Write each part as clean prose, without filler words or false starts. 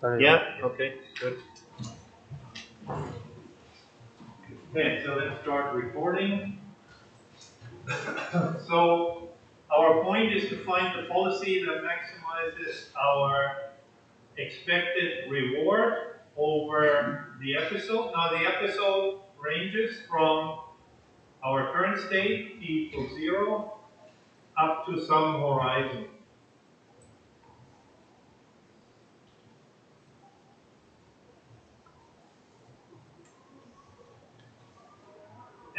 Yeah, okay, good. Okay, so let's start recording. So our point is to find the policy that maximizes our expected reward over the episode. Now the episode ranges from our current state, t equals 0, up to some horizon.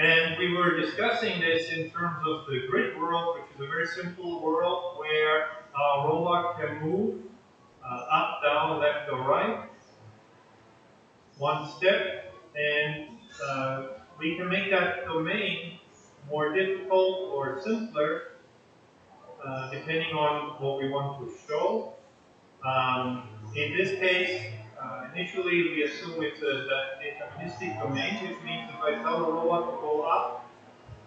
And we were discussing this in terms of the grid world, which is a very simple world where a robot can move up, down, left, or right, one step, and we can make that domain more difficult or simpler depending on what we want to show. In this case, initially we assume it's a deterministic domain, which means if I tell the robot to go up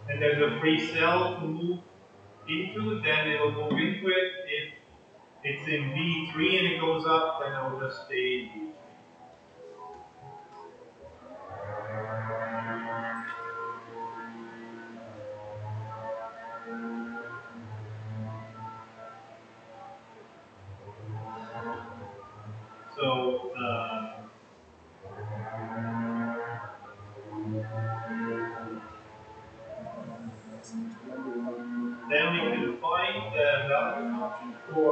and there's a free cell to move into, then it'll move into it. If it's in V3 and it goes up, then it'll just stay in V3. So then we can find the value function for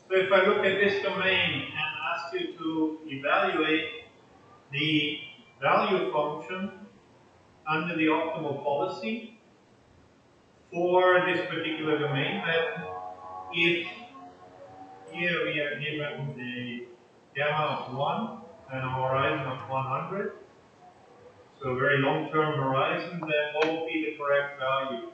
So if I look at this domain and ask you to evaluate the value function under the optimal policy for this particular domain, then if here we are given a gamma of 1 and a horizon of 100, so a very long-term horizon, then what will be the correct values?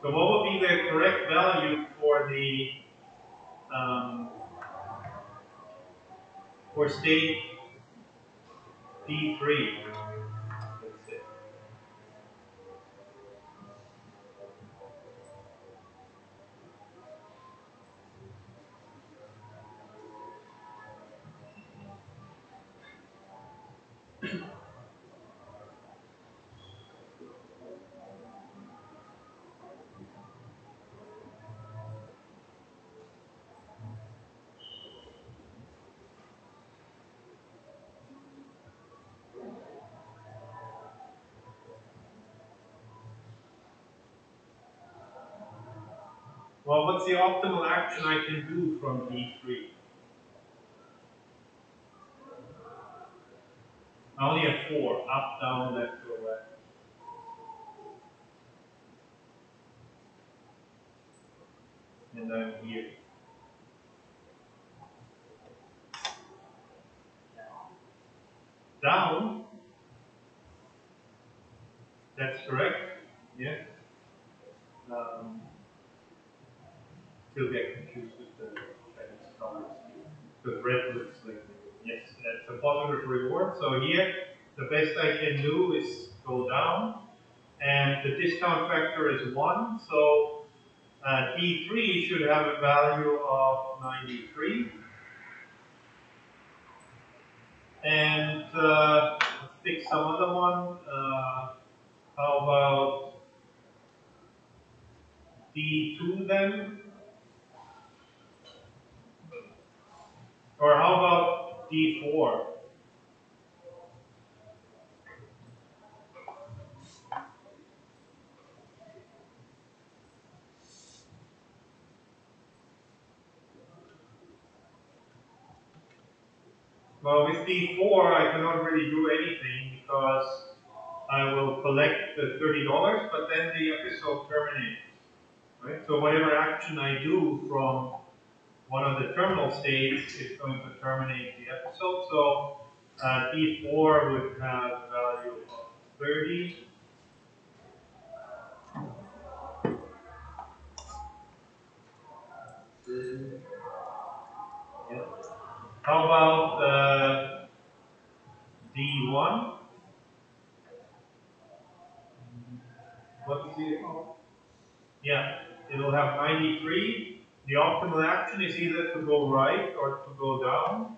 So what would be the correct value for the for state D3? Let's say. Well, what's the optimal action I can do from D3? I only have 4, up, down, left, or right. And I'm here. Down, that's correct. Yes. Still get confused with the Chinese colors. Because red looks like, yes, that's a positive reward. So here, the best I can do is go down. And the discount factor is 1. So D3 should have a value of 93. let's pick some other one. How about D2 then? Or how about D4? Well, with D4, I cannot really do anything because I will collect the $30, but then the episode terminates. Right? So whatever action I do from one of the terminal states is going to terminate the episode. So D4 would have a value of 30. Yeah. How about D1? What is it? Yeah, it will have 93. The optimal action is either to go right or to go down.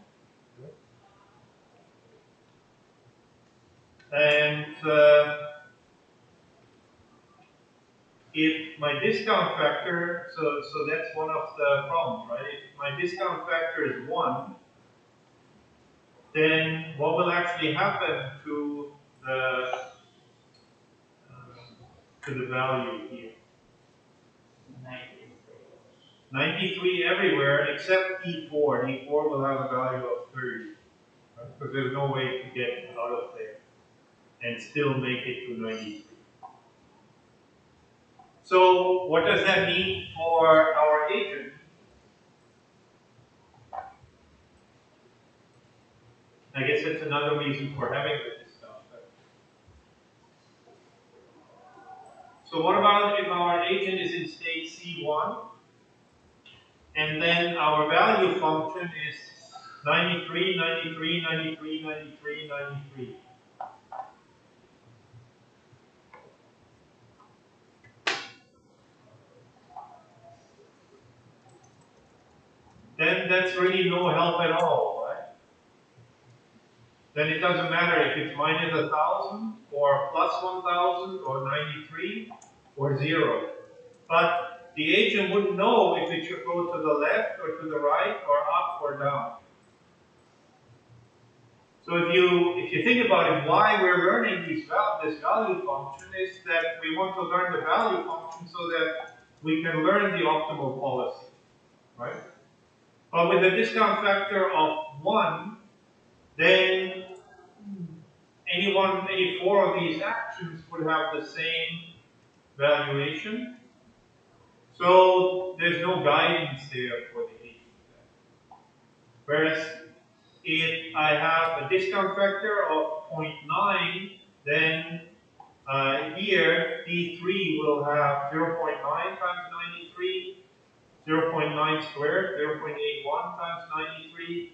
And if my discount factor, so that's one of the problems, right? If my discount factor is 1, then what will actually happen to the value here? 93 everywhere except D4. D4 will have a value of 30, right? Because there's no way to get out of there and still make it to 93. So what does that mean for our agent? I guess that's another reason for having the discount factor. So what about if our agent is in state C1 and then our value function is 93, 93, 93, 93, 93. Then that's really no help at all, right? Then it doesn't matter if it's minus 1,000 or plus 1,000 or 93 or 0. But the agent wouldn't know if it should go to the left or to the right or up or down. So if you think about it, why we're learning this value function is that we want to learn the value function so that we can learn the optimal policy, right? But with a discount factor of 1, then any 4 of these actions would have the same valuation. So there's no guidance there for the agent. Whereas if I have a discount factor of 0.9, then here D3 will have 0.9 times 93, 0.9 squared, 0.81 times 93,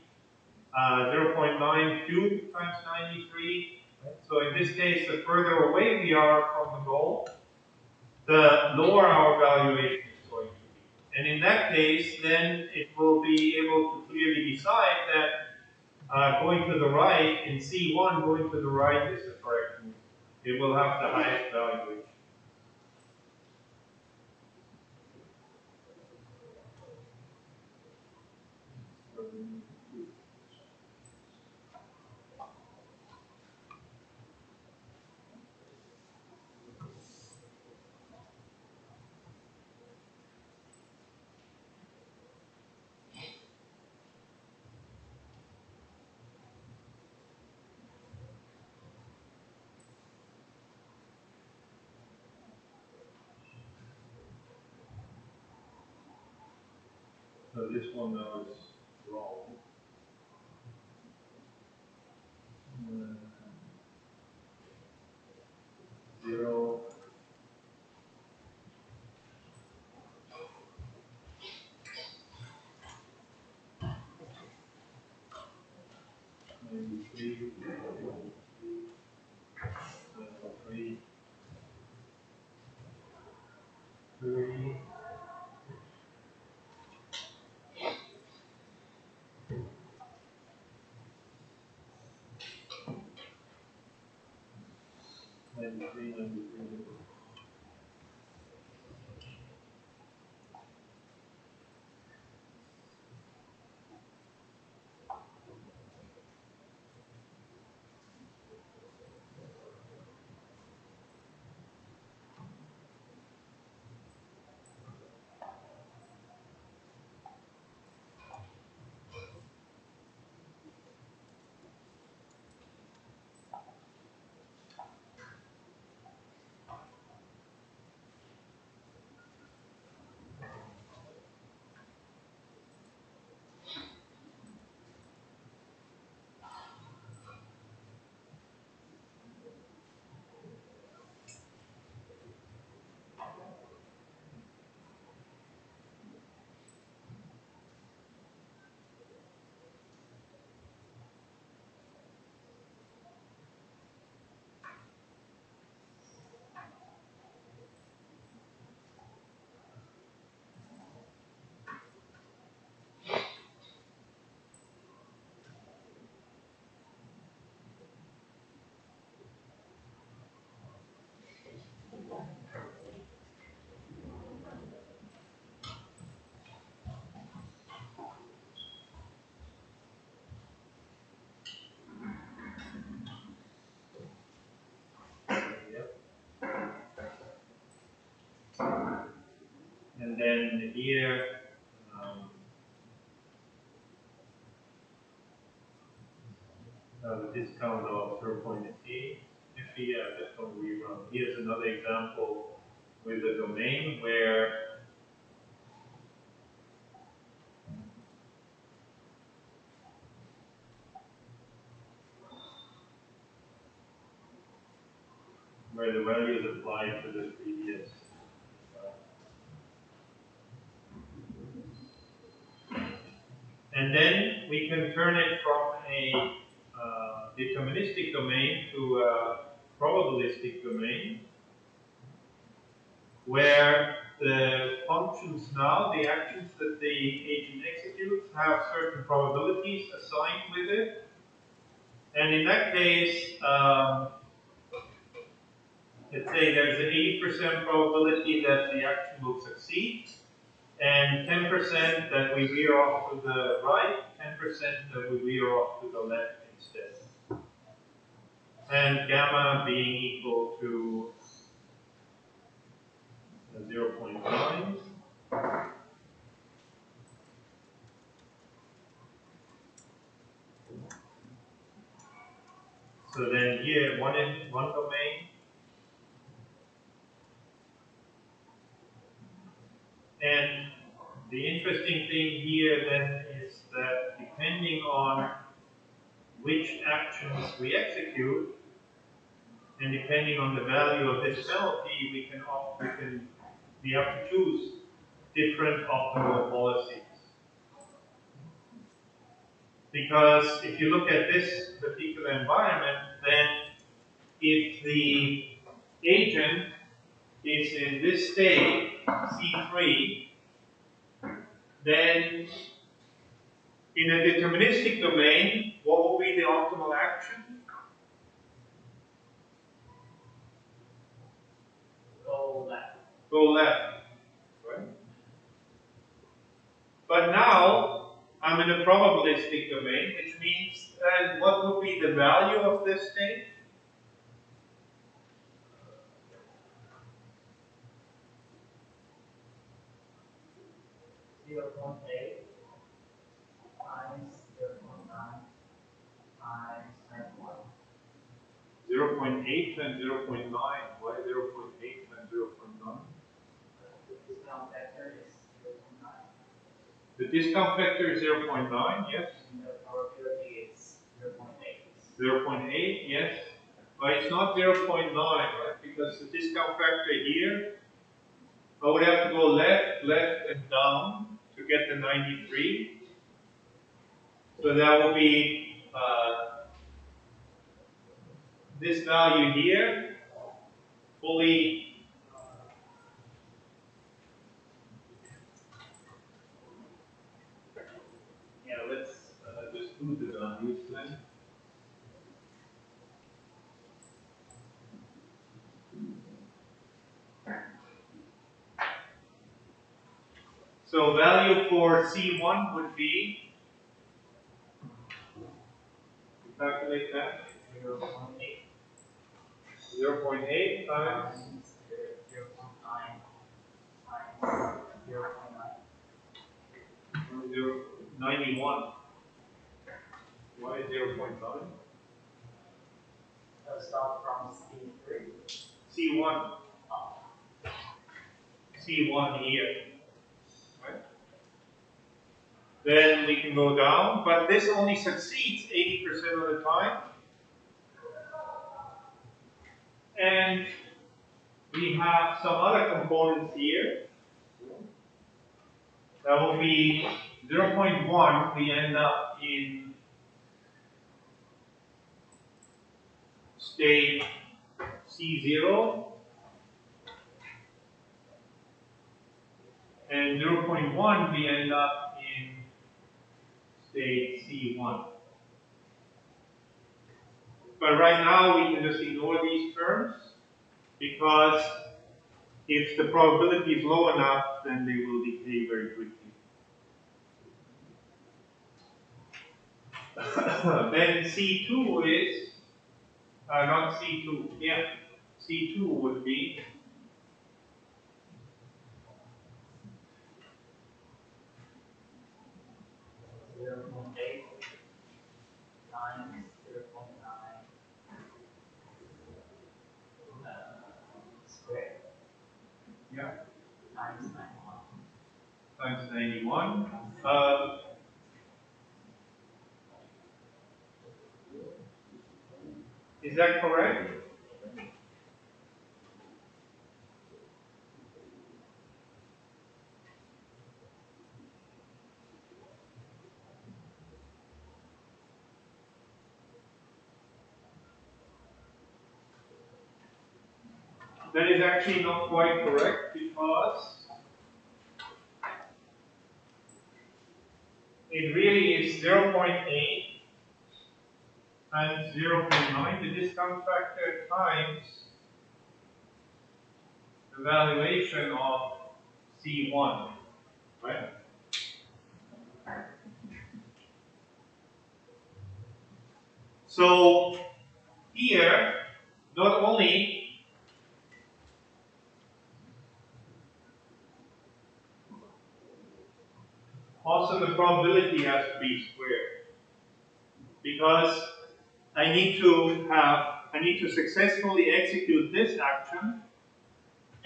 0.9 cubed times 93. Right? So in this case, the further away we are from the goal, the lower our valuation is going to be. And in that case, then it will be able to clearly decide that going to the right in C1, going to the right is the correct move. It will have the highest valuation. So this one now is wrong. Uh, 0. 93, 3, 30. Yep. And then here, um, the discount of 0.8. Actually, yeah, that's what we run. Here's another example with a domain where the value is applied to the previous. uh, And then we can turn it from a deterministic domain to a probabilistic domain, where the functions now, the actions that the agent executes, have certain probabilities assigned with it. And in that case, let's say there's an 80% probability that the action will succeed, and 10% that we veer off to the right, 10% that we veer off to the left instead. And gamma being equal to 0.9. So then here, one in one domain. And the interesting thing here then is that depending on which actions we execute, and depending on the value of this penalty, we have to choose different optimal policies. Because if you look at this particular environment, then if the agent is in this state, C3, then in a deterministic domain, what will be the optimal action? Go left. Go left, right? But now, I'm in a probabilistic domain, which means, and what would be the value of this state? 0.8 times 0.9 times 1. 0.8 and 0.9. Why 0.8 and 0.9? The discount factor is 0.9. The discount factor is 0.9, yes. And the probability is 0.8. 0.8, yes. But it's not 0.9, right? Because the discount factor here, I would have to go left, left, and down to get the 93. So that will be this value here, fully. Yeah, let's just do the values then. So value for C1 would be, calculate that, 0.8 times 91. Why 0.9? Start from C3. C1. C1 here. Right? Then we can go down, but this only succeeds 80% of the time. And we have some other components here. That will be 0.1. We end up in state C0. And 0.1, we end up in state C1. But right now, we can just ignore these terms, because if the probability is low enough, then they will decay very quickly. Then C2 is, not C2, yeah, C2 would be 0.8 times 0.9 squared. Yeah. Times 91. Times 91. Is that correct? That is actually not quite correct, because it really is 0.8 times 0.9, the discount factor, times the valuation of C1, right? So here, not only also the probability has to be squared, because I need to successfully execute this action,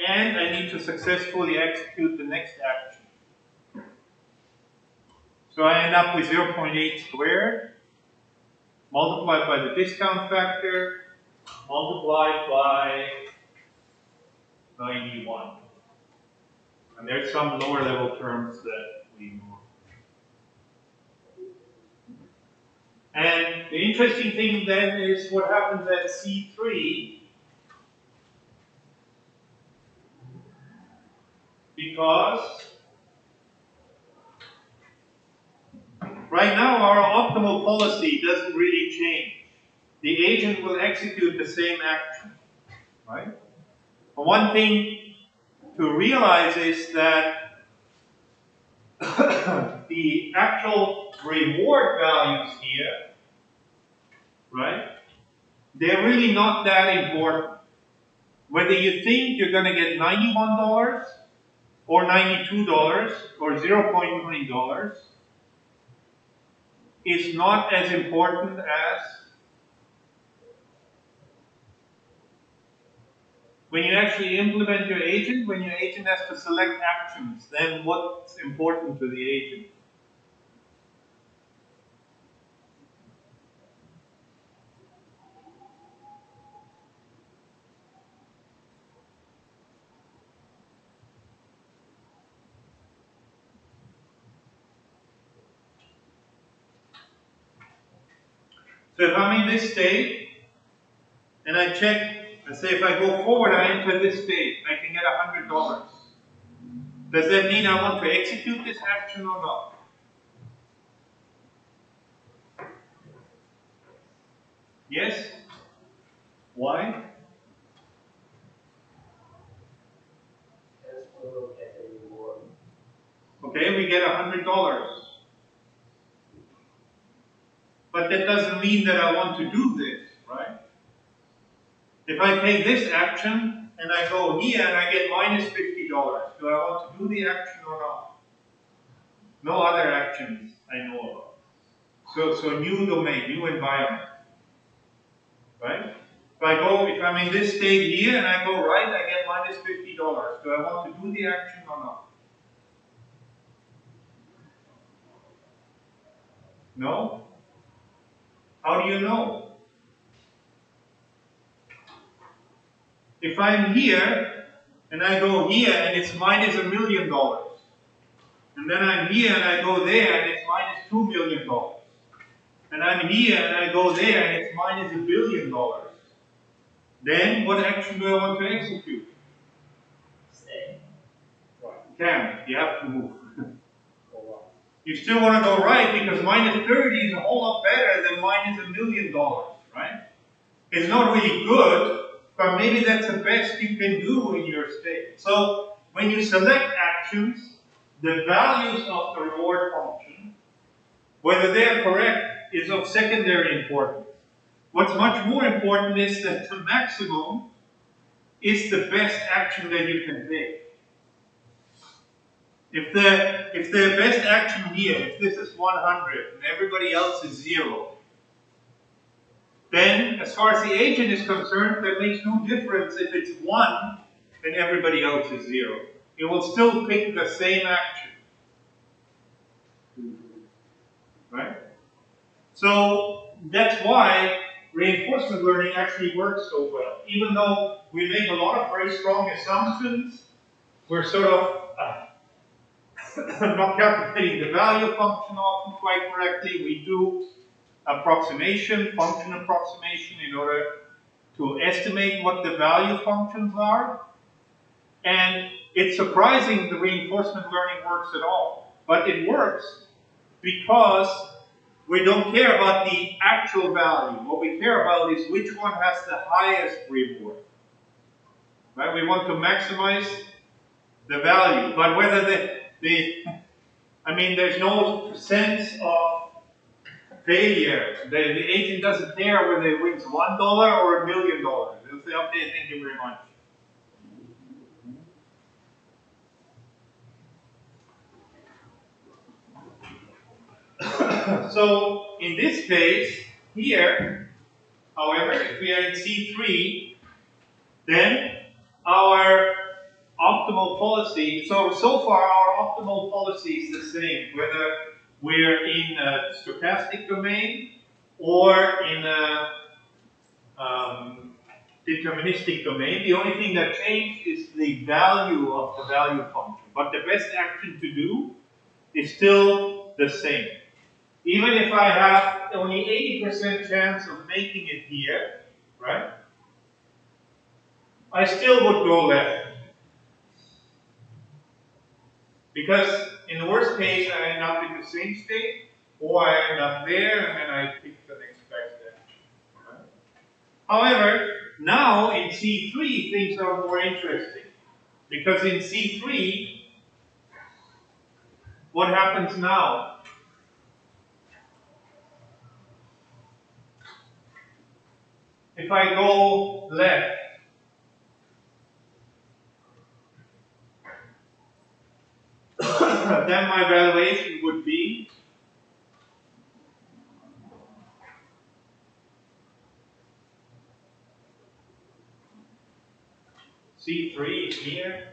and I need to successfully execute the next action. So I end up with 0.8 squared, multiplied by the discount factor, multiplied by 91. And there's some lower level terms that we ignore. And the interesting thing then is what happens at C3, because right now our optimal policy doesn't really change. The agent will execute the same action, right? But one thing to realize is that the actual reward values here, right, they're really not that important. Whether you think you're going to get $91 or $92 or $0.9 is not as important as when you actually implement your agent, when your agent has to select actions, then what's important to the agent? So if I'm in this state, and I check, and say if I go forward, I enter this state, I can get $100. Does that mean I want to execute this action or not? Yes? Why? Because we will get a reward. Okay, but that doesn't mean that I want to do this, right? If I take this action and I go here and I get minus $50, do I want to do the action or not? No other actions I know about. So new domain, new environment, right? If I'm in this state here and I go right, I get minus $50. Do I want to do the action or not? No? How do you know? If I'm here and I go here and it's minus $1,000,000, and then I'm here and I go there and it's minus $2,000,000, and I'm here and I go there and it's minus $1,000,000,000, then what action do I want to execute? Stay. You can't. You have to move. You still want to go right because minus 30 is a whole lot better than minus $1,000,000, right? It's not really good, but maybe that's the best you can do in your state. So when you select actions, the values of the reward function, whether they are correct, is of secondary importance. What's much more important is that the maximum is the best action that you can take. If the best action here, if this is 100 and everybody else is 0, then as far as the agent is concerned, that makes no difference if it's 1 and everybody else is 0. It will still pick the same action. Right? So that's why reinforcement learning actually works so well. Even though we make a lot of very strong assumptions, we're sort of not calculating the value function often quite correctly. We do function approximation, in order to estimate what the value functions are. And it's surprising the reinforcement learning works at all. But it works because we don't care about the actual value. What we care about is which one has the highest reward. Right? We want to maximize the value. But whether there's no sense of failure. The agent doesn't care whether it wins $1 or $1,000,000. They'll say, okay, thank you very much. So in this case, here, however, if we are in C3, then our optimal policy, so far our optimal policy is the same, whether we're in a stochastic domain or in a deterministic domain. The only thing that changed is the value of the value function. But the best action to do is still the same. Even if I have only 80% chance of making it here, right? I still would go left. Because in the worst case, I end up in the same state, or I end up there and then I pick the next best action. Right? However, now in C3, things are more interesting. Because in C3, what happens now? If I go left, then my valuation would be C3 is here.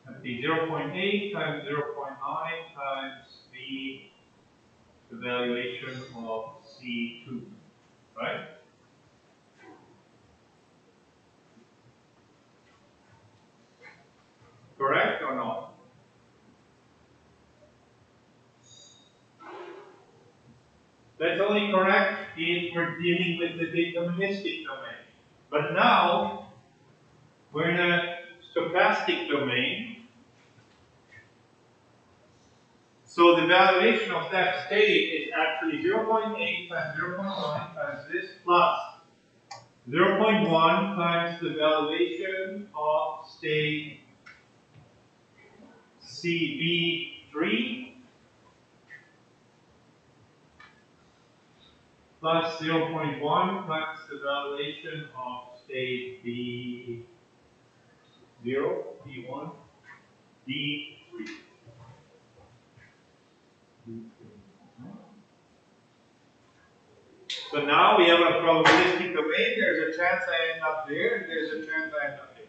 That'd be 0.8 times 0.9 times the valuation of C2, right? Correct or not? That's only correct if we're dealing with the deterministic domain. But now, we're in a stochastic domain. So the valuation of that state is actually 0.8 times 0.9 times this plus 0.1 times the valuation of state CB3 plus 0.1 times the valuation of state B0, B1, B3. So now we have a probabilistic domain. There's a chance I end up there, and there's a chance I end up there.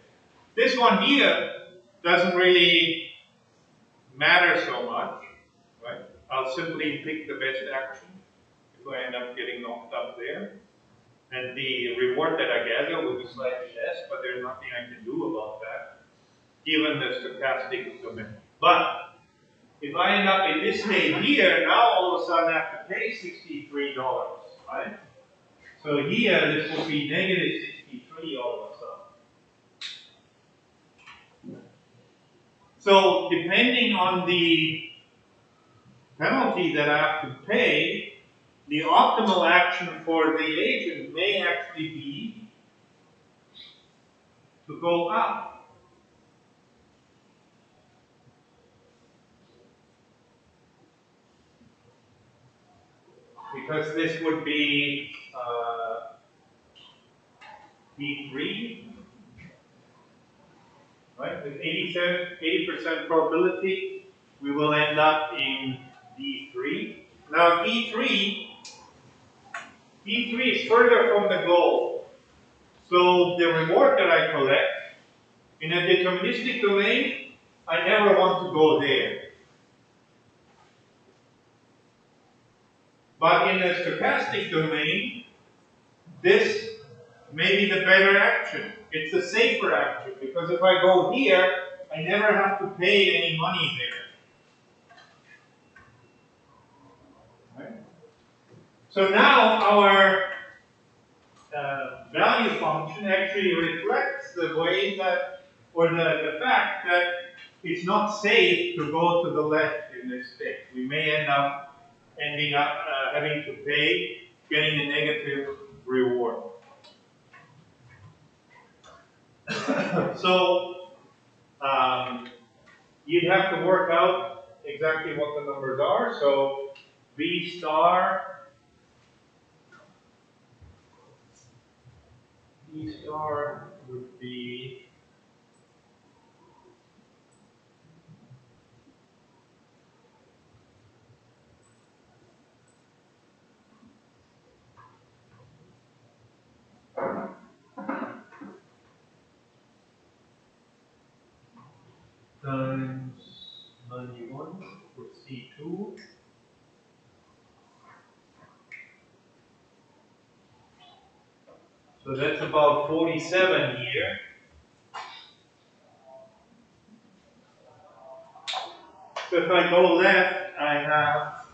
This one here doesn't really matter so much, right? I'll simply pick the best action if I end up getting knocked up there. And the reward that I gather will be slightly less, but there's nothing I can do about that, given the stochastic domain. But if I end up in this state here, now all of a sudden I have to pay $63, right? So here, this will be negative 63 all of a sudden. So depending on the penalty that I have to pay, the optimal action for the agent may actually be to go up. Because this would be B3, right? With 80% probability, we will end up in D3. Now D3 is further from the goal. So the reward that I collect in a deterministic domain, I never want to go there. But in a stochastic domain, this may be the better action. It's a safer action because if I go here, I never have to pay any money there. Right? So now our value function actually reflects the way that, or the fact that it's not safe to go to the left in this state. We may end up having to pay, getting a negative reward. So you'd have to work out exactly what the numbers are. So V star would be times 91 for C2. So that's about 47 here. So if I go left, I have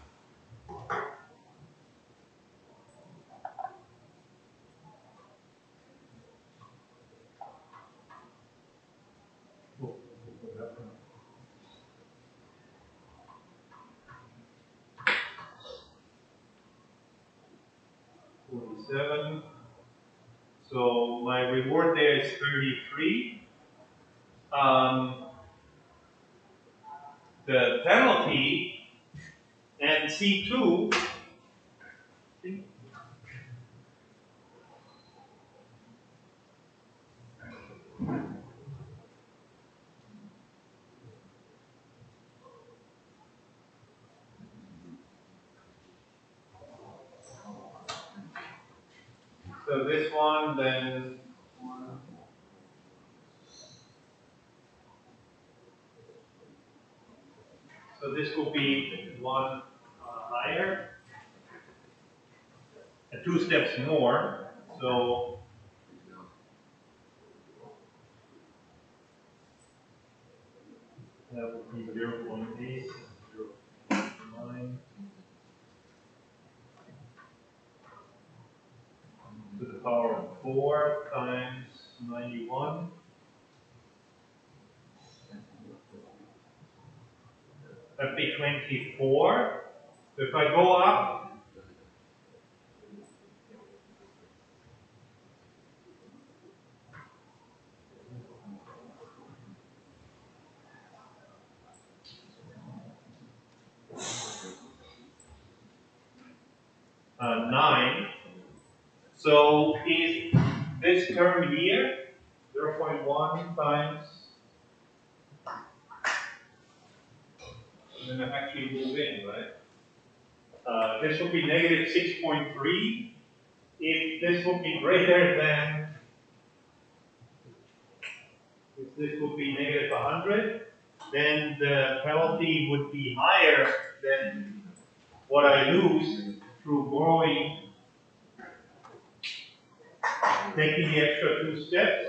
oh, 47. So my reward there is 33. The penalty and C2, so this one then, so this will be one higher, and 2 steps more. So that would be 0.8, 0.9 to the power of 4 times 91. that'd be 24. So if I go up, 9. So if this term here, 0.1 times, I'm going to actually move in, right? This will be negative 6.3. If this will be greater than, if this would be negative 100, then the penalty would be higher than what I lose through growing, taking the extra 2 steps.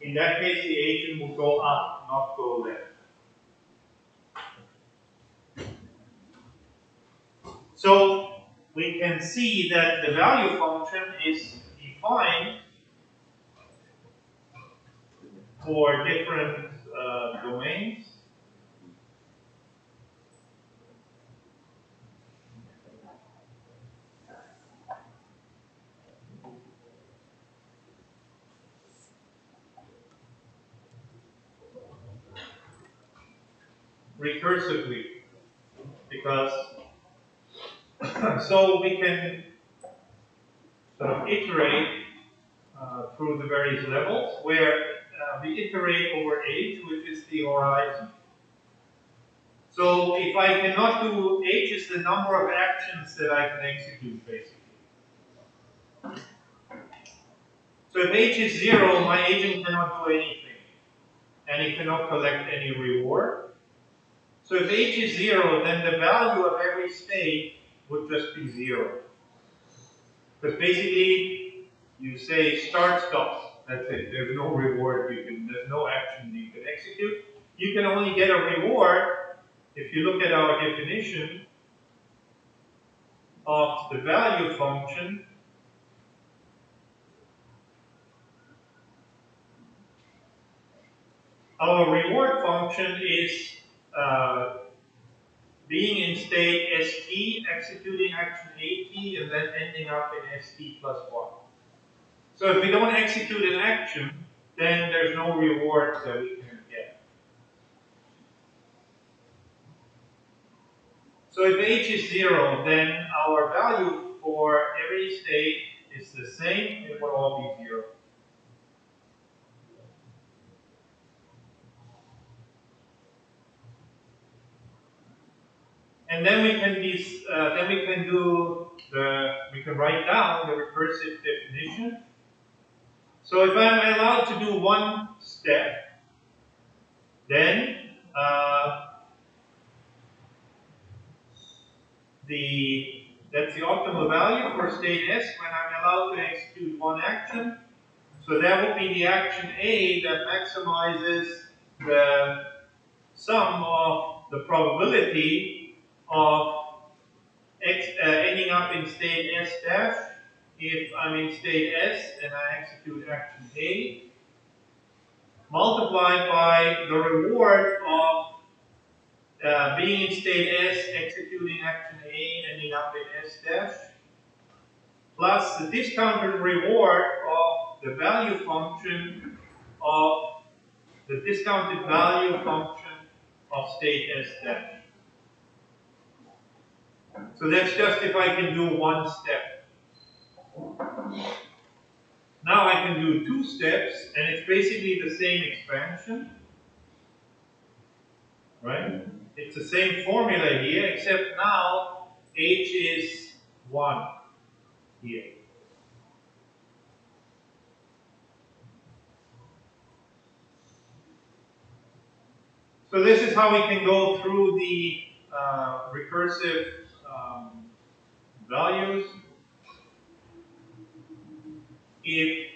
In that case, the agent will go up, not go left. So we can see that the value function is defined for different domains. Recursively, because so we can sort of iterate through the various levels where we iterate over h, which is the horizon. So if I cannot do h is the number of actions that I can execute, basically. So if h is 0, my agent cannot do anything, and it cannot collect any reward. So if h is 0, then the value of every state would just be 0. Because basically, you say start, stop. That's it. There's no reward. There's no action you can execute. You can only get a reward if you look at our definition of the value function. Our reward function is being in state st, executing action at, and then ending up in st plus 1. So if we don't execute an action, then there's no reward that we can get. So if h is 0, then our value for every state is the same. It will all be 0. And then we can write down the recursive definition. So if I'm allowed to do one step, then that's the optimal value for state S when I'm allowed to execute one action. So that will be the action A that maximizes the sum of the probability of ending up in state S dash if I'm in state S and I execute action A, multiplied by the reward of being in state S, executing action A, ending up in S dash, plus the discounted reward of the value function of the discounted value function of state S dash. So that's just if I can do one step. Now I can do 2 steps, and it's basically the same expansion, right? It's the same formula here, except now h is 1 here. So this is how we can go through the recursive values. If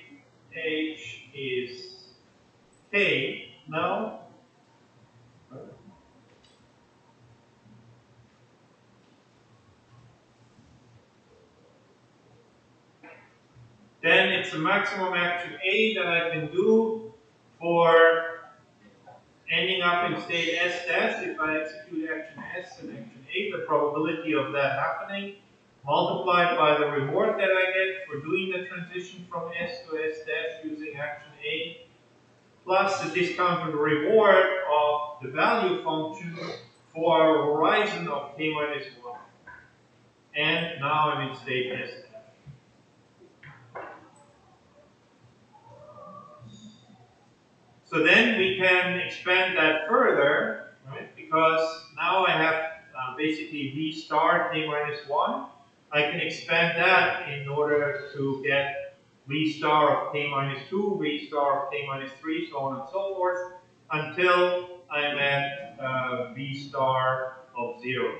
h is k now, then it's the maximum action A that I can do for ending up in state S dash, if I execute action S and action A, the probability of that happening, multiplied by the reward that I get for doing the transition from S to S dash using action A, plus the discounted reward of the value function for a horizon of k minus 1. And now I'm in state S dash. So then we can expand that further, right? Because now I have basically V star k minus 1. I can expand that in order to get V star of k minus 2, V star of k minus 3, so on and so forth, until I'm at V star of 0,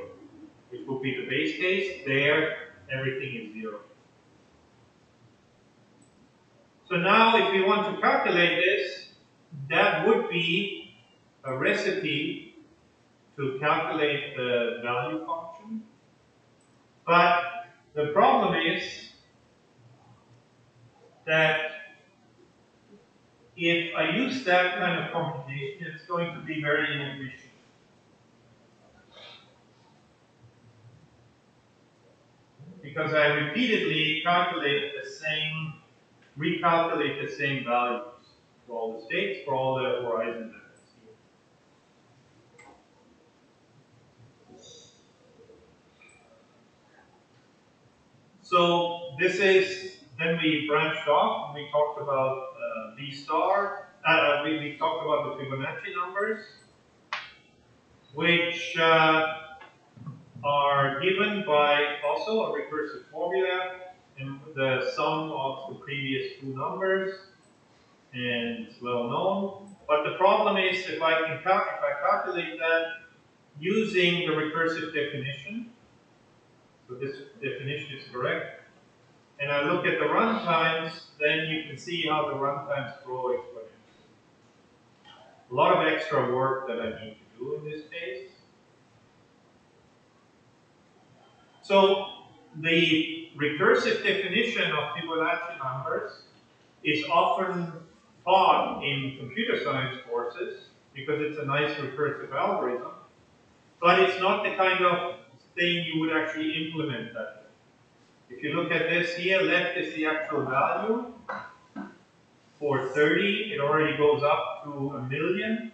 which will be the base case. There, everything is 0. So now if we want to calculate this, that would be a recipe to calculate the value function. But the problem is that if I use that kind of computation, it's going to be very inefficient. Because I repeatedly recalculate the same values for all the states, for all the horizon limits. So this is, then we branched off, and we talked about V star, we talked about the Fibonacci numbers, which are given by also a recursive formula, and the sum of the previous two numbers, and it's well known. But the problem is if I calculate that using the recursive definition, so this definition is correct, and I look at the runtimes, then you can see how the runtimes grow exponentially. A lot of extra work that I need to do in this case. So the recursive definition of Fibonacci numbers is often taught in computer science courses because it's a nice recursive algorithm, but it's not the kind of thing you would actually implement that. If you look at this here, left is the actual value. For 30, it already goes up to 1,000,000.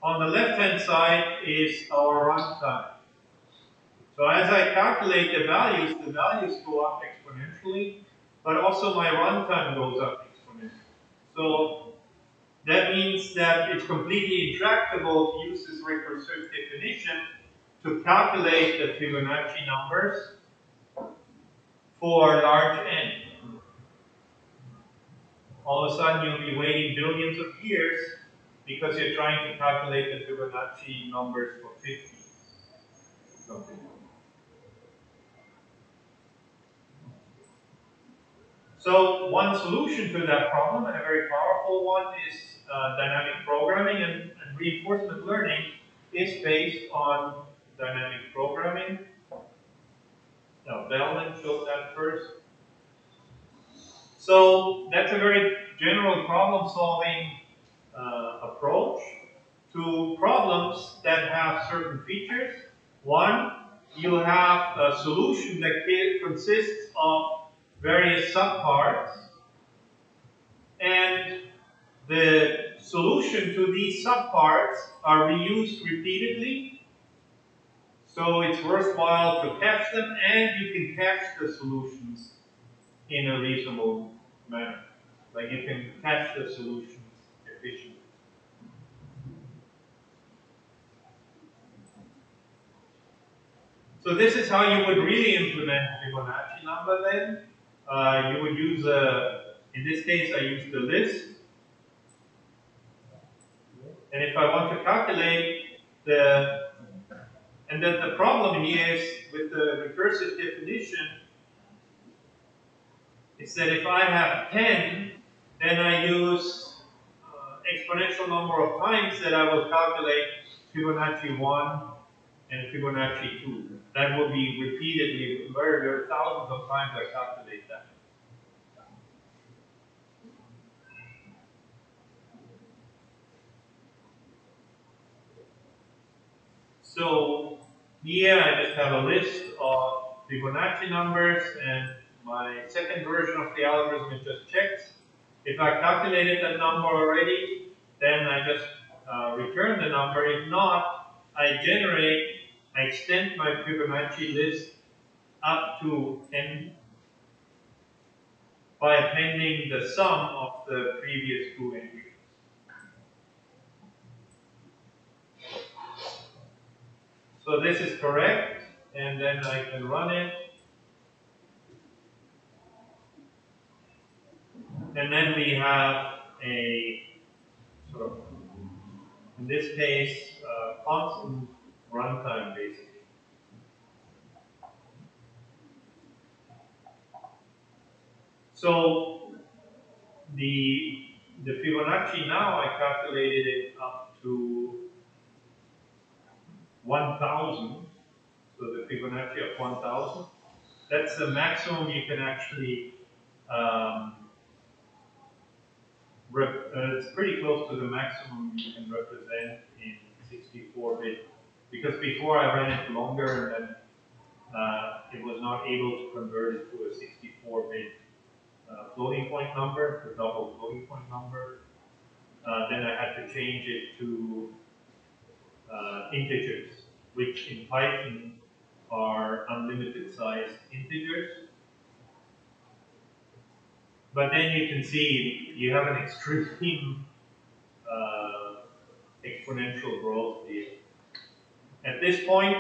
On the left-hand side is our runtime. So as I calculate the values go up exponentially, but also my runtime goes up exponentially. So that means that it's completely intractable to use this recursive definition to calculate the Fibonacci numbers for large n. All of a sudden you'll be waiting billions of years because you're trying to calculate the Fibonacci numbers for 50. Something. So one solution to that problem, and a very powerful one, is dynamic programming, and reinforcement learning is based on dynamic programming. Now, Bellman showed that first. So that's a very general problem-solving approach to problems that have certain features. One, you have a solution that consists of various subparts, and the solution to these subparts are reused repeatedly, so it's worthwhile to cache them, and you can cache the solutions in a reasonable manner. Like you can cache the solutions efficiently. So this is how you would really implement Fibonacci number then. You would use in this case I use the list. And if I want to calculate and then the problem here is with the recursive definition, is that if I have 10, then I use exponential number of times that I will calculate Fibonacci 1 and Fibonacci 2. That will be repeatedly, very thousands of times I calculate that. So here I just have a list of Fibonacci numbers, and my second version of the algorithm is just checks. If I calculated that number already, then I just return the number. If not, I extend my Fibonacci list up to n by appending the sum of the previous two entries. So this is correct, and then I can run it, and then we have a sort of, in this case, constant runtime basically. So the Fibonacci now I calculated it up to 1,000. So the Fibonacci of 1,000. That's the maximum you can actually. Um, it's pretty close to the maximum you can represent in 64-bit. Because before I ran it longer, and then it was not able to convert it to a 64-bit floating point number, the double floating point number. Then I had to change it to integers, which in Python are unlimited sized integers. But then you can see you have an extreme exponential growth here. At this point,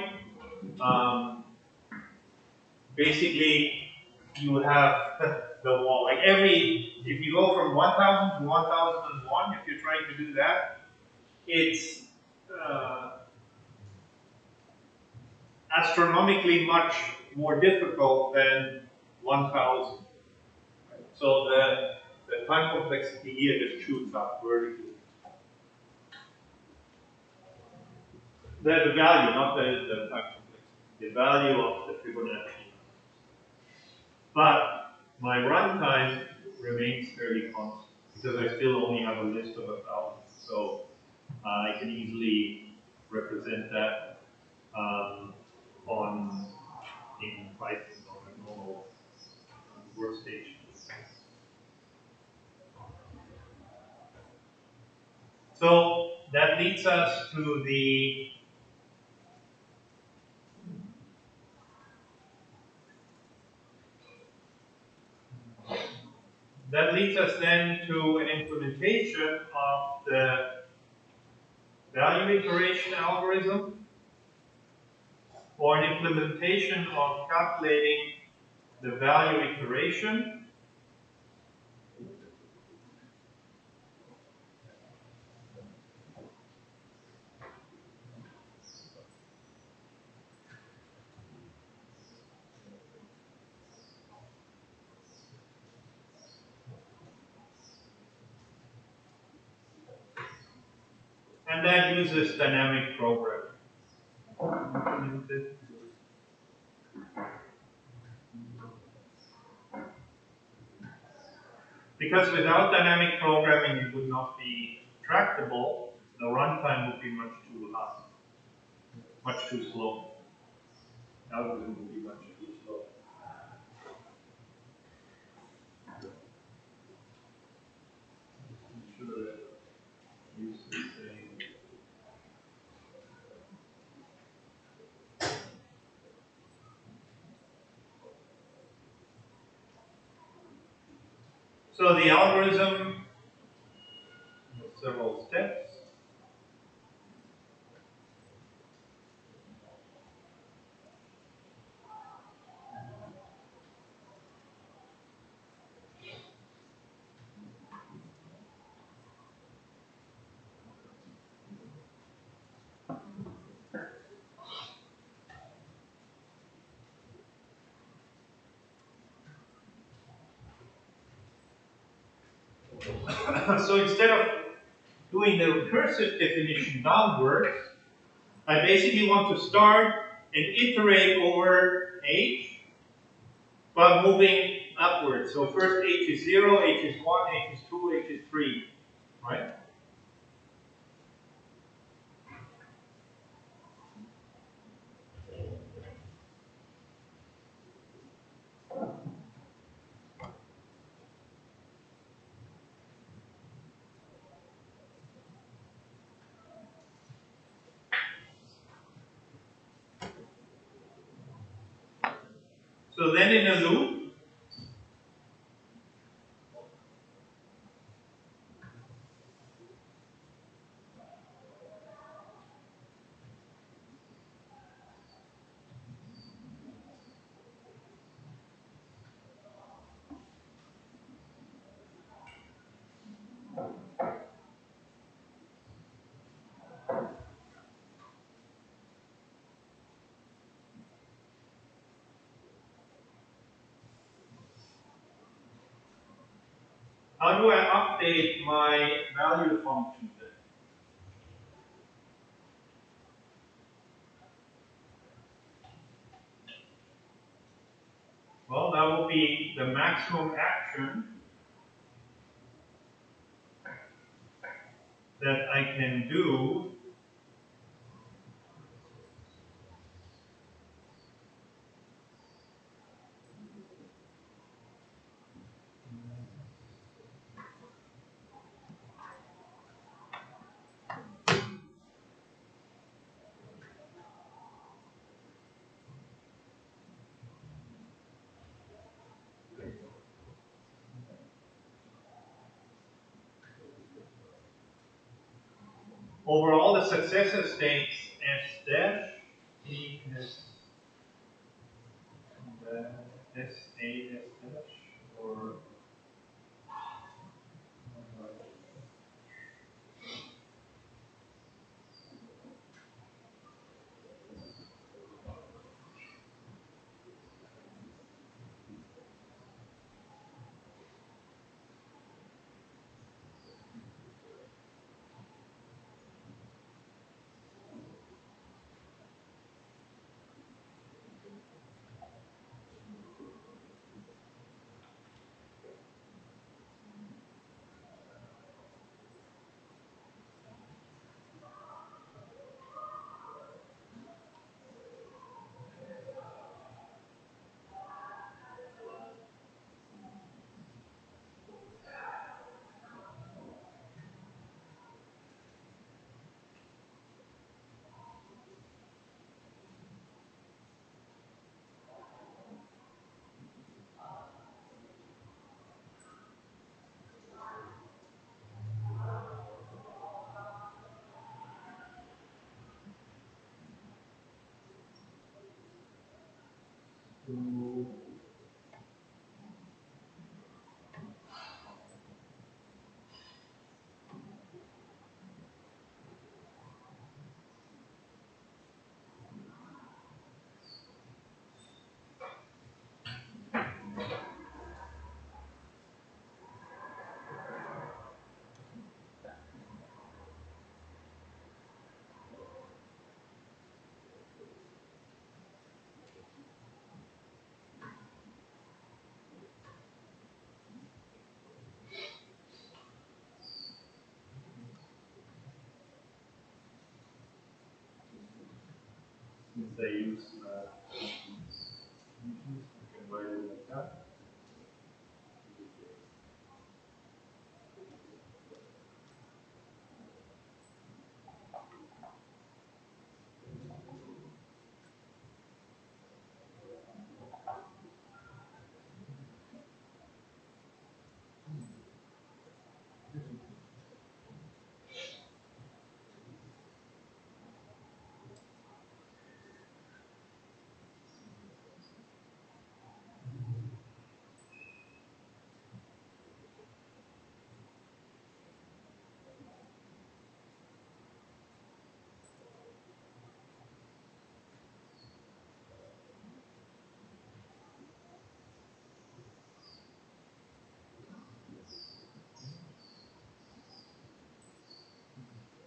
um, basically you have the wall. Like if you go from 1,000 to 1,001, if you're trying to do that, it's astronomically much more difficult than 1,000. So the time complexity here just shoots up vertically. The value, not the time complexity. The value of the Fibonacci. But my runtime remains fairly constant because I still only have a list of 1,000. So I can easily represent that on in Python on a normal workstation. So that leads us to then to an implementation of the value iteration algorithm, or an implementation of calculating the value iteration. And that uses dynamic programming. Because without dynamic programming, it would not be tractable. The runtime would be much too high, much too slow. Algorithm would be much too slow. Should use the same. So the algorithm has several steps. So instead of doing the recursive definition downwards, I basically want to start and iterate over h, but moving upwards. So first h is 0, h is 1, h is 2, h is 3, right? So then in a loop, how do I update my value function then? Well, that will be the maximum action that I can do over all the successive states S dash E S S A S dash or since I use I can write it like that.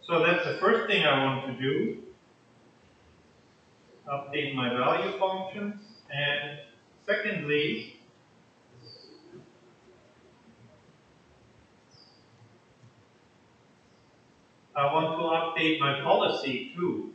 So that's the first thing I want to do, update my value functions. And secondly, I want to update my policy too.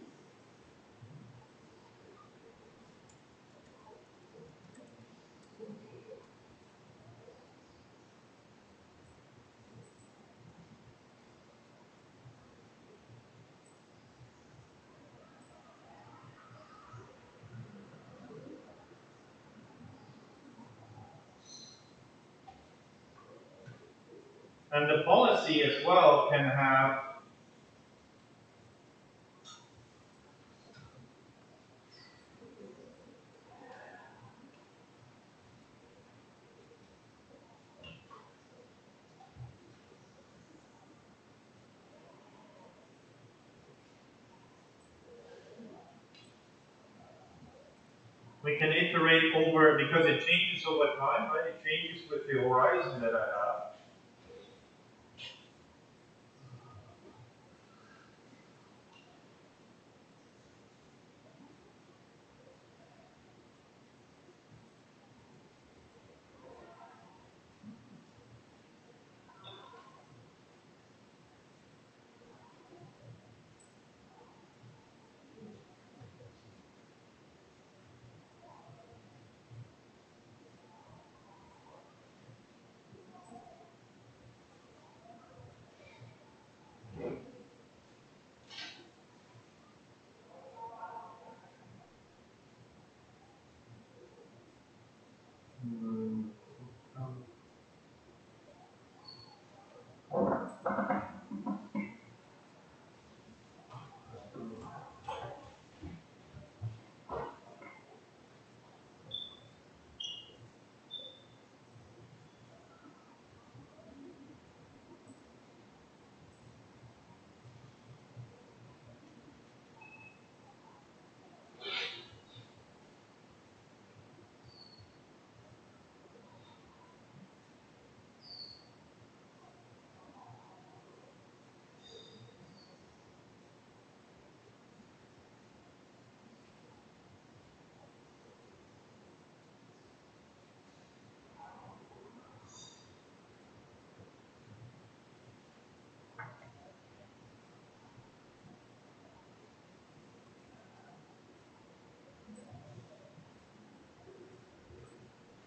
And the policy as well can have, we can iterate over, because it changes over time, right? It changes with the horizon that I have.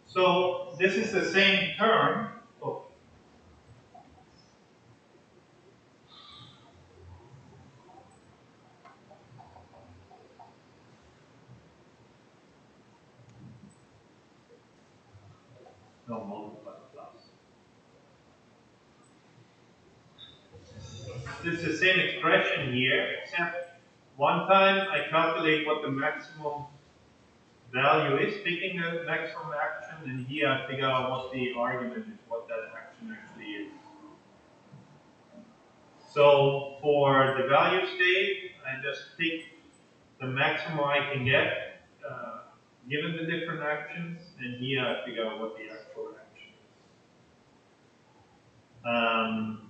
So this is the same term. Oh, no, multiply plus. This is the same expression here, except one time I calculate what the maximum value is, picking the maximum action, and here I figure out what the argument is, what that action actually is. So for the value state, I just pick the maximum I can get, given the different actions, and here I figure out what the actual action is.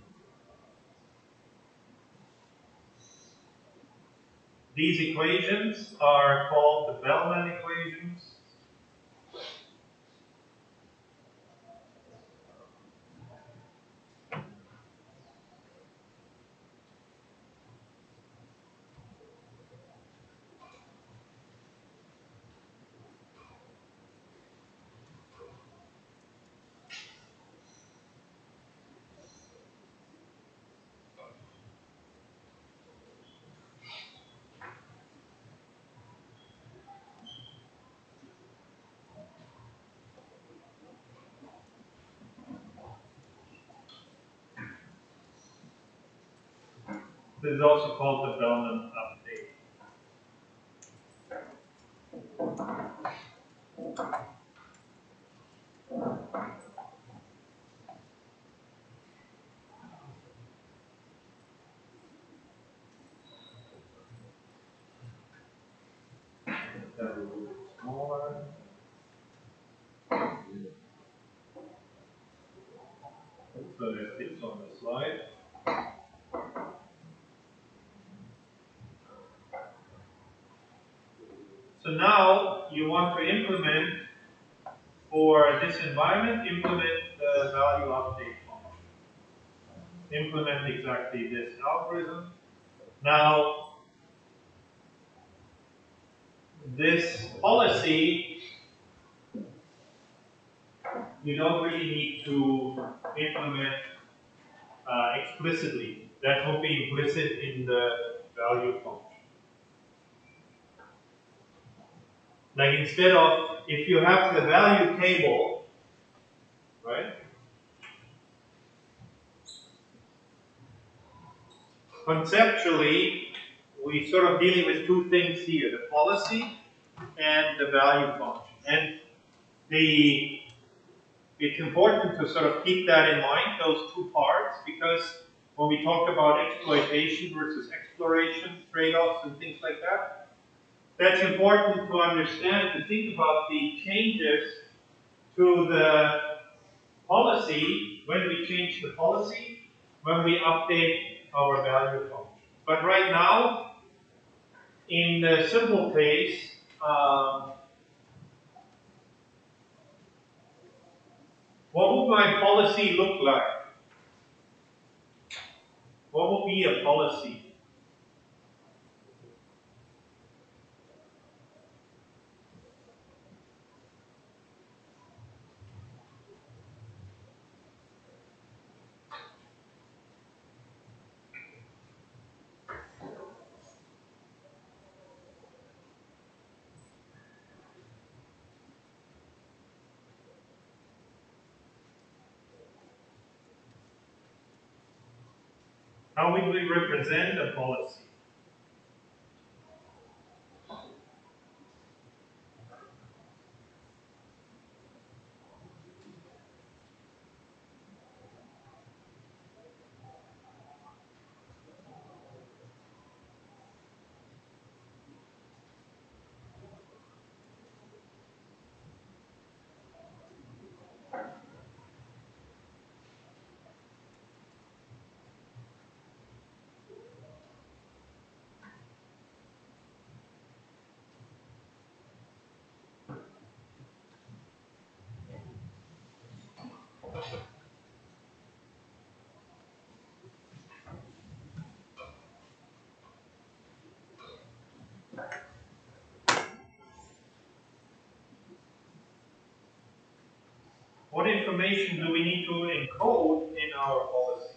These equations are called the Bellman equations. This is also called the Bellman update. That a little bit smaller. So that fits on the slide. So now you want to implement, for this environment, implement the value update function. Implement exactly this algorithm. Now, this policy, you don't really need to implement explicitly. That will be implicit in the value function. Like instead of, if you have the value table, right? conceptually, we sort of dealing with two things here, the policy and the value function. And it's important to sort of keep that in mind, those two parts, because when we talk about exploitation versus exploration, trade-offs and things like that, that's important to understand, to think about the changes to the policy, when we change the policy, when we update our value function. But right now, in the simple case, what would my policy look like? What would be a policy? How would we represent a policy? What information do we need to encode in our policy?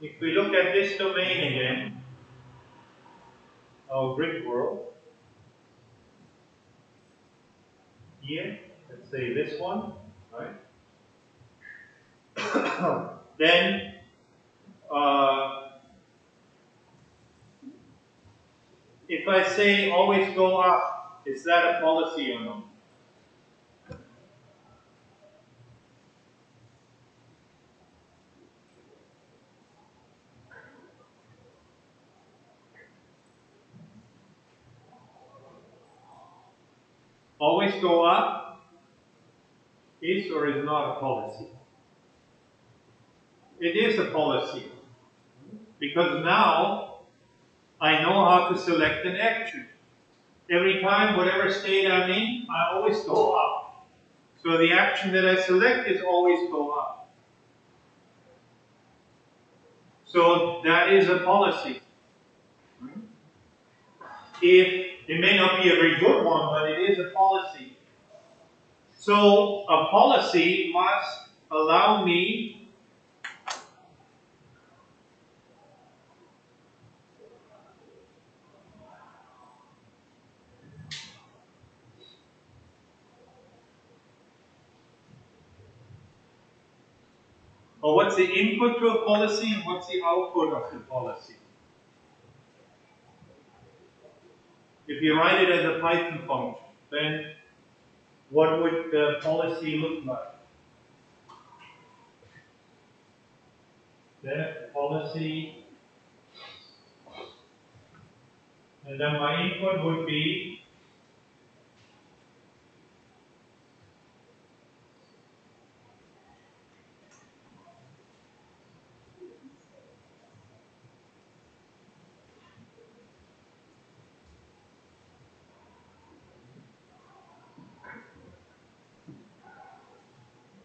If we look at this domain again, our grid world, here, let's say this one, right? Then, if I say always go up, is that a policy or not? Always go up is or is not a policy? It is a policy, because now I know how to select an action. Every time, whatever state I'm in, I always go up. So the action that I select is always go up. So that is a policy. If it may not be a very good one, but it is a policy. So a policy must allow me or what's the input to a policy and what's the output of the policy. If you write it as a Python function, then what would the policy look like? The policy, and then my input would be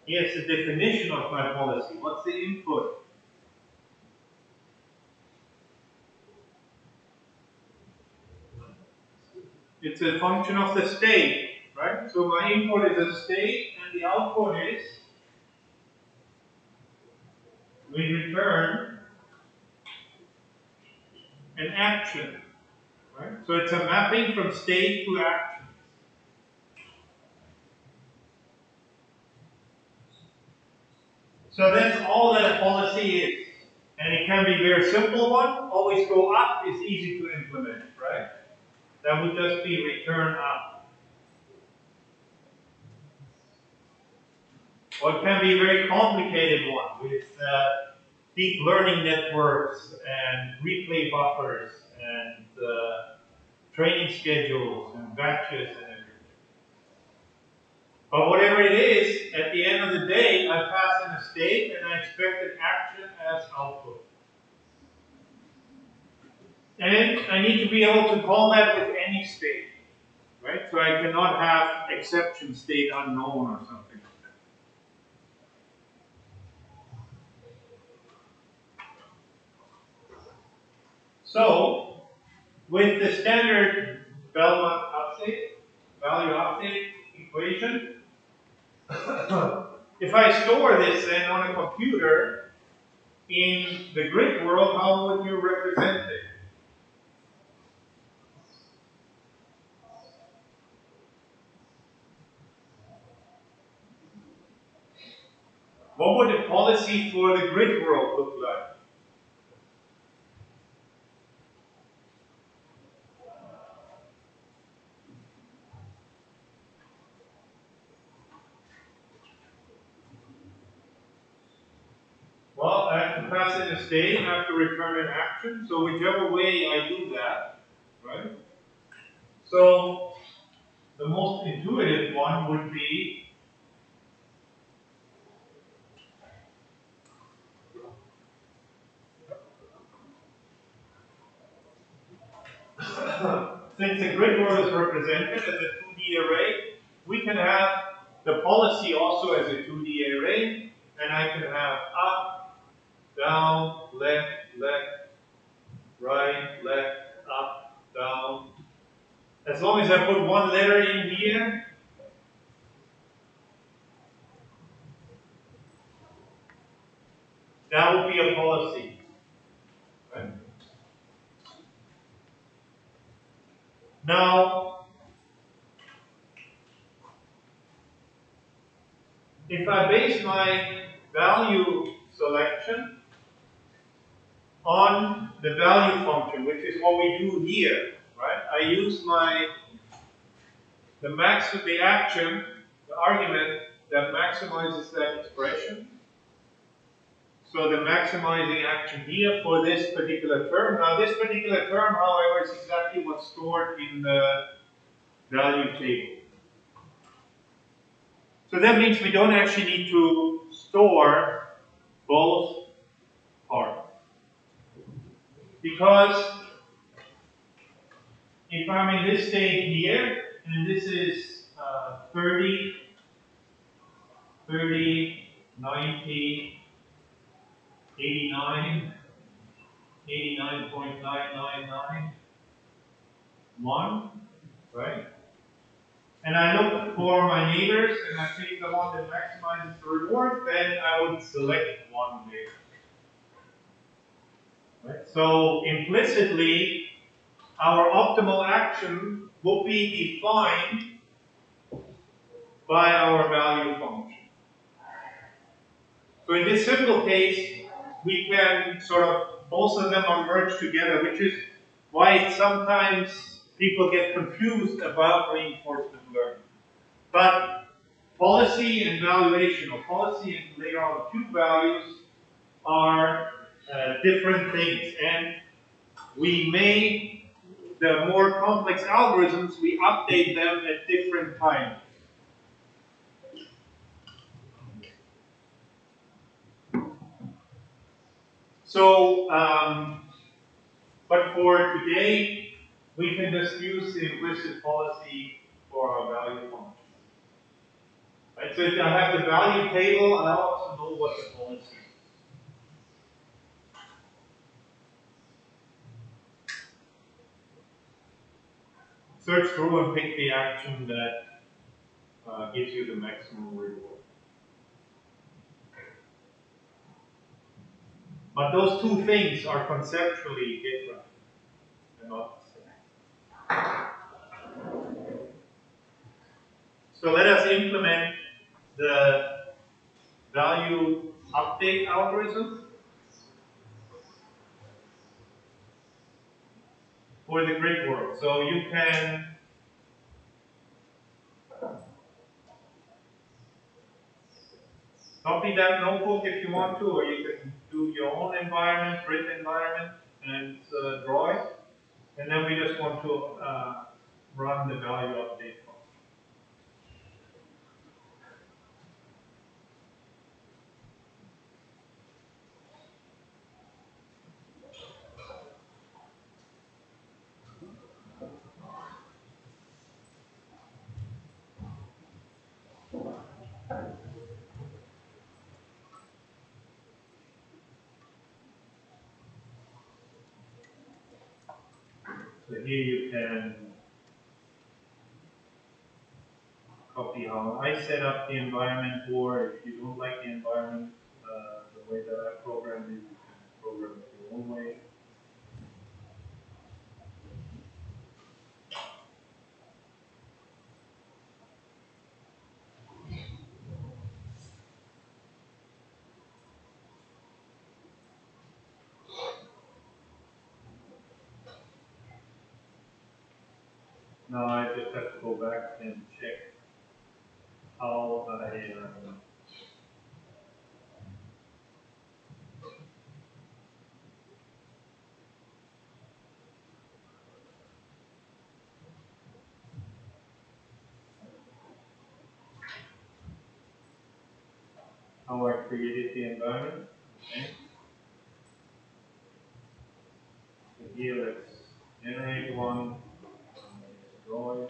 yes, the definition of my policy. What's the input? It's a function of the state, right? So my input is a state, and the output is we return an action, right? So it's a mapping from state to action. So that's all that a policy is. And it can be a very simple one. Always go up is easy to implement, right? That would just be return up. Or it can be a very complicated one with deep learning networks and replay buffers and training schedules and batches and everything. But whatever it is, at the end of the day, I pass in a state and I expect an action as output. And I need to be able to call that with any state, right? So I cannot have exception state unknown or something like that. So, with the standard value update equation, if I store this then on a computer in the grid world, how would you represent it? What would the policy for the grid world look like? Well, I have to pass in a state, I have to return an action, so whichever way I do that, right? So, the most intuitive one would be since the grid world is represented as a 2D array, we can have the policy also as a 2D array, and I can have up, down, left, left, right, left, up, down. As long as I put one letter in here, that would be a policy. Right? Now, if I base my value selection on the value function, which is what we do here, right? I use the action, the argument that maximizes that expression. So the maximizing action here for this particular term. Now this particular term, however, is exactly what's stored in the value table. So that means we don't actually need to store both parts. Because if I'm in this state here, and this is 30, 30, 90, 89, 89.9991, right? And I look for my neighbors and I pick the one that maximizes the reward, then I would select one there. Right? So implicitly, our optimal action will be defined by our value function. So in this simple case, we can sort of, both of them are merged together, which is why sometimes people get confused about reinforcement learning. But policy and valuation, or policy and later on Q values, are different things. And we may, the more complex algorithms, we update them at different times. So, but for today, we can just use the implicit policy for our value function. Right? So if I have the value table, I also know what the policy is. search through and pick the action that gives you the maximum reward. But those two things are conceptually different. They're not the same. So let us implement the value update algorithm for the grid world. So you can copy that notebook if you want to, or you can do your own environment, grid environment, and draw it. And then we just want to run the value update function. So here you can copy how I set up the environment, or if you don't like the environment the way that I programmed it, you can program it your own way. Now I just have to go back and check how I created the environment. Okay. So here let's generate one, draw it.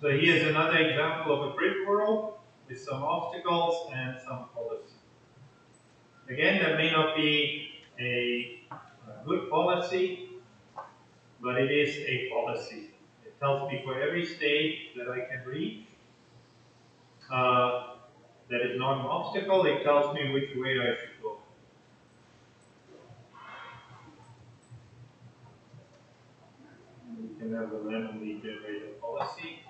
So here's another example of a grid world with some obstacles and some policy. Again, that may not be a good policy, but it is a policy. It tells me for every stage that I can reach, uh, that is not an obstacle, it tells me which way I should go. You can have a randomly generated policy.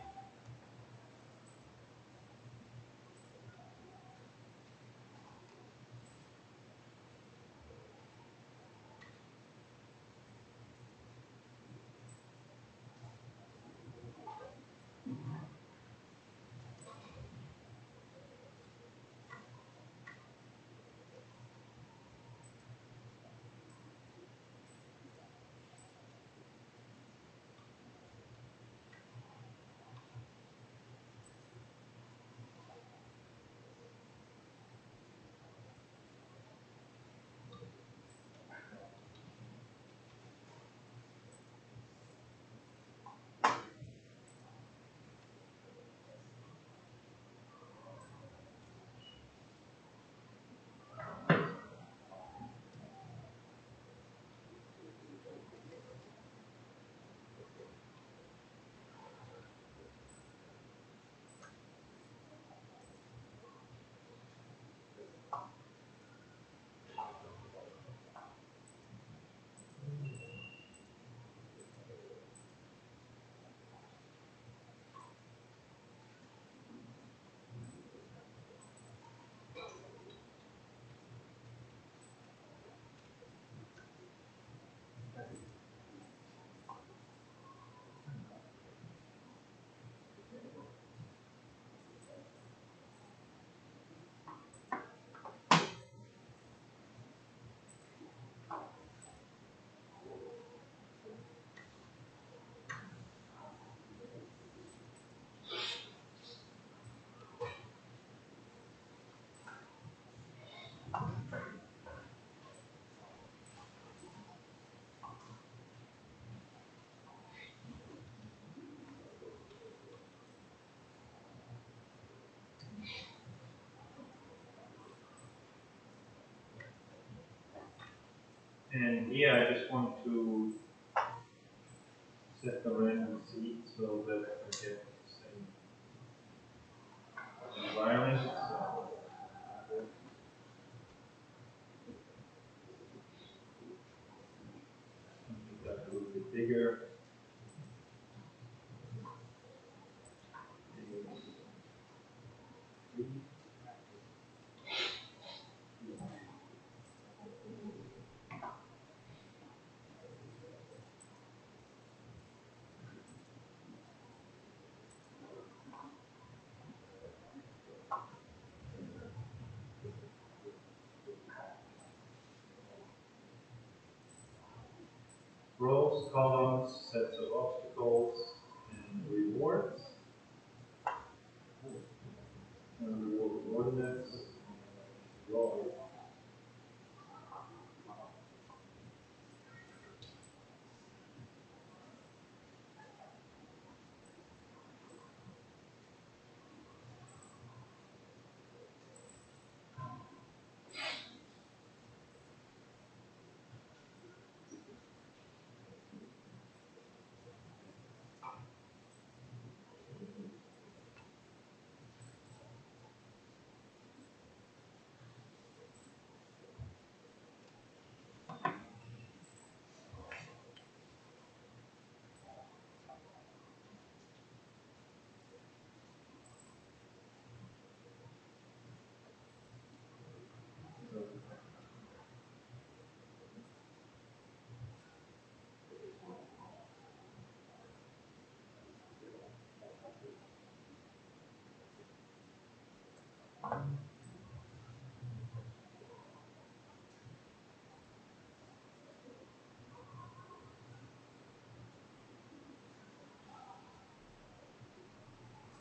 And here I just want to set the random seed so that I get the same environment. So make that a little bit bigger. Rows, columns, sets of obstacles, and rewards. Reward coordinates. Row.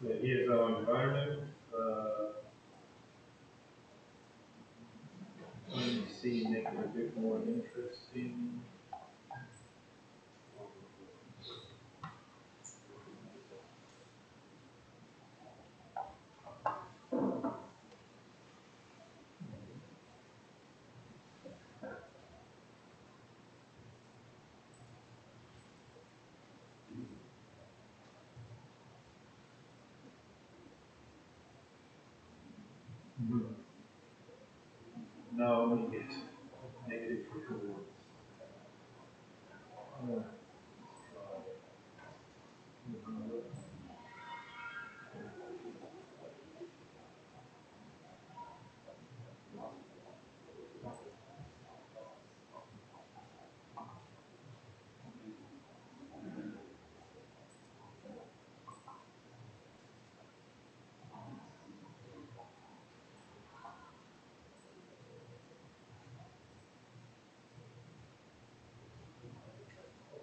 So here's our environment. Let me see, make it a bit more interesting. Mhm. Now make it negative for two words. Yeah.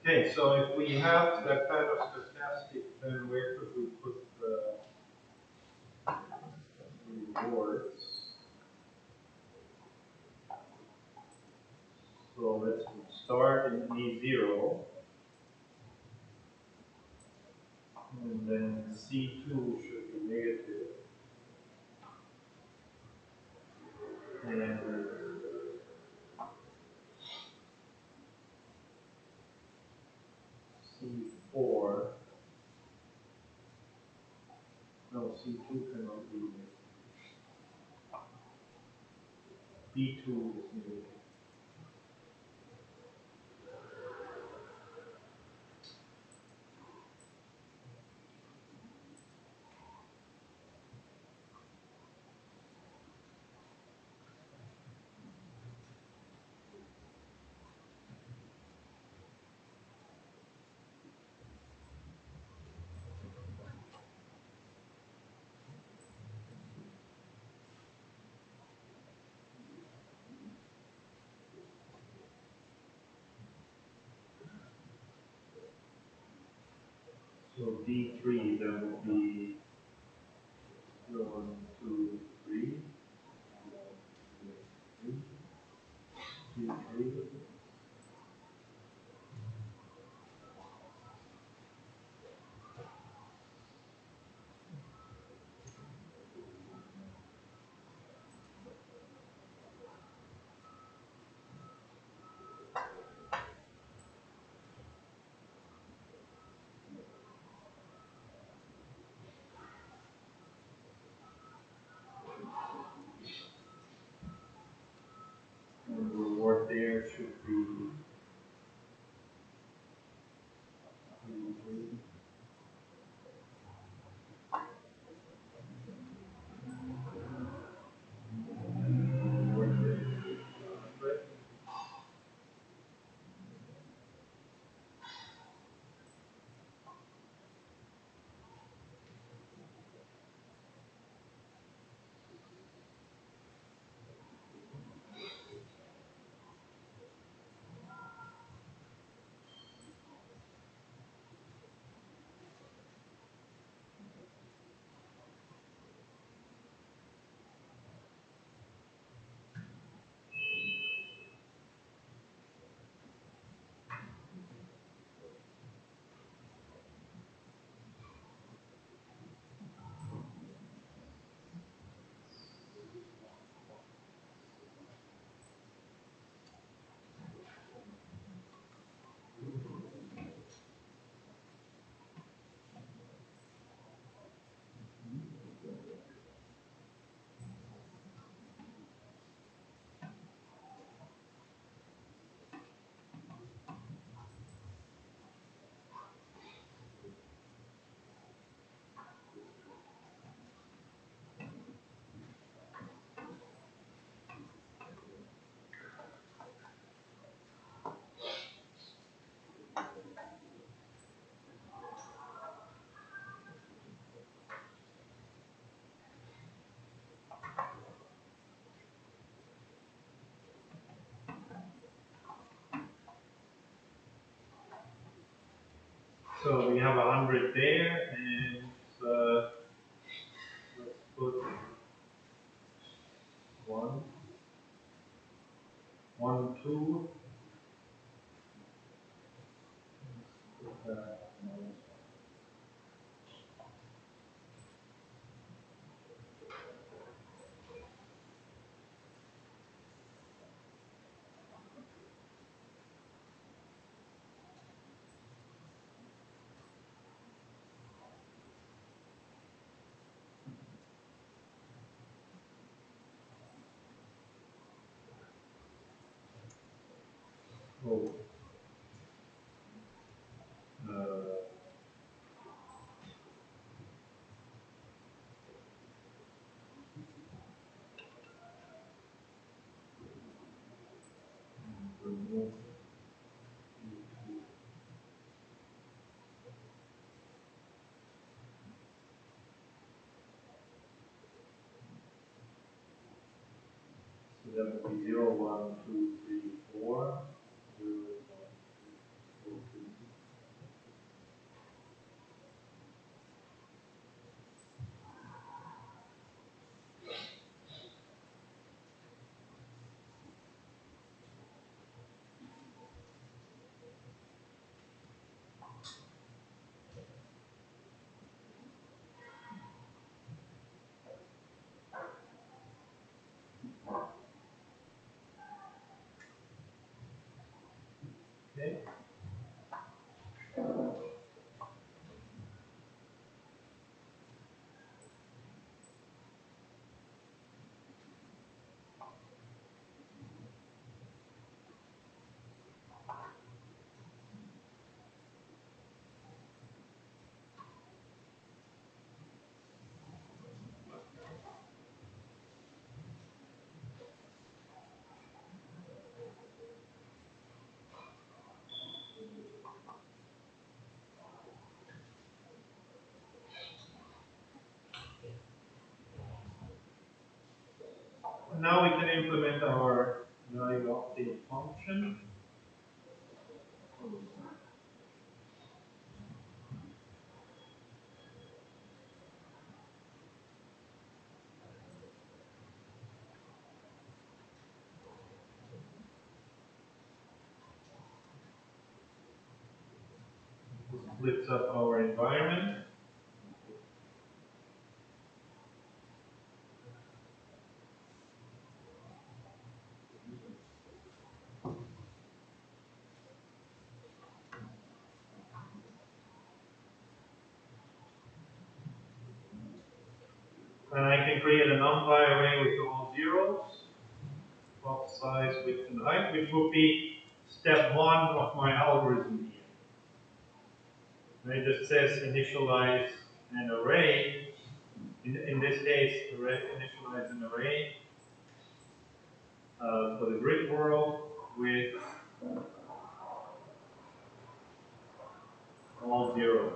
Okay, so if we have that kind of stochastic, then where could we put the rewards? So let's start in E0, and then C2 should be negative, and C4, no, C2 cannot be negative. B2 is negative. So D3 then would be 1, 2, 3, 2, 3. So we have 100 there, and let's put one, one, two. Let's put that. Oh, uh, remove. So that would be 0, 1, 2, 3, 4. 0, 1, 2, 3, 4. Okay. Now we can implement our value update function. This splits up our environment. And I can create a numpy array with all zeros, of size, width, and height, which would be step one of my algorithm here. And it just says initialize an array. In this case, initialize an array for the grid world with all zeros.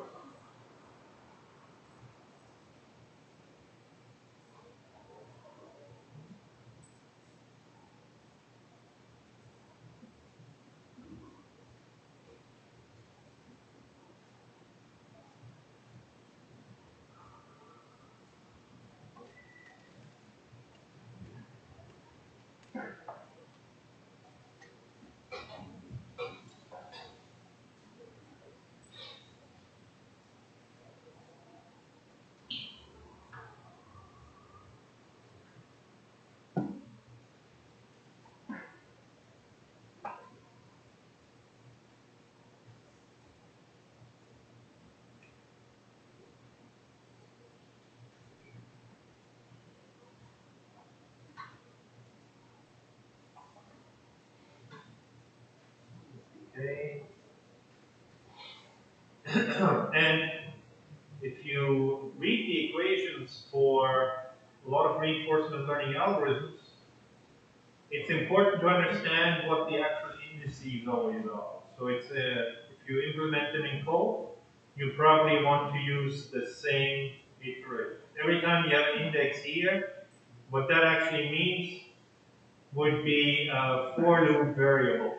Okay. And if you read the equations for a lot of reinforcement learning algorithms, it's important to understand what the actual indices always are. So if you implement them in code, you probably want to use the same iteration. Every time you have an index here, what that actually means would be a for loop variable.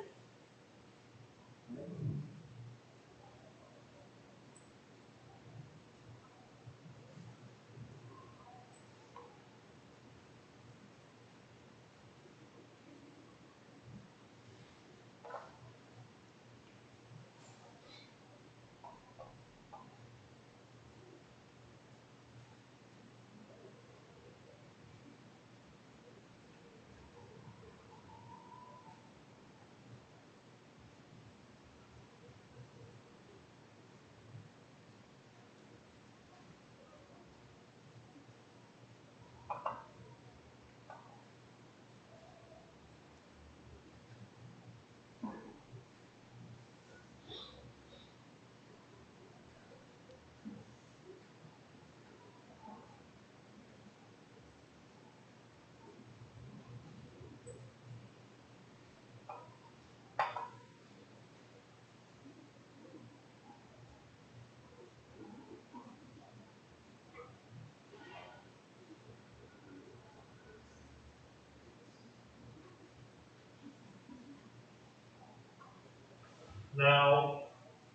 Now,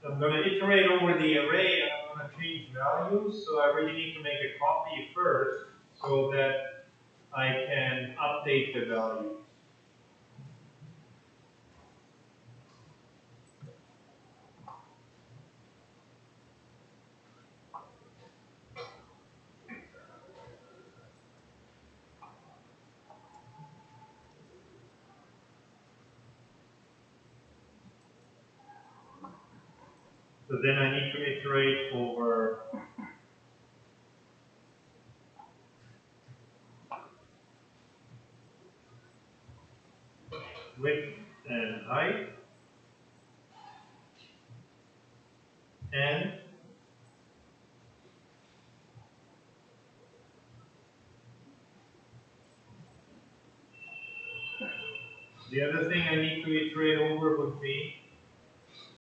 I'm going to iterate over the array. I'm going to change values, so I really need to make a copy first so that I can update the value. So then I need to iterate over width and height, and the other thing I need to iterate over would be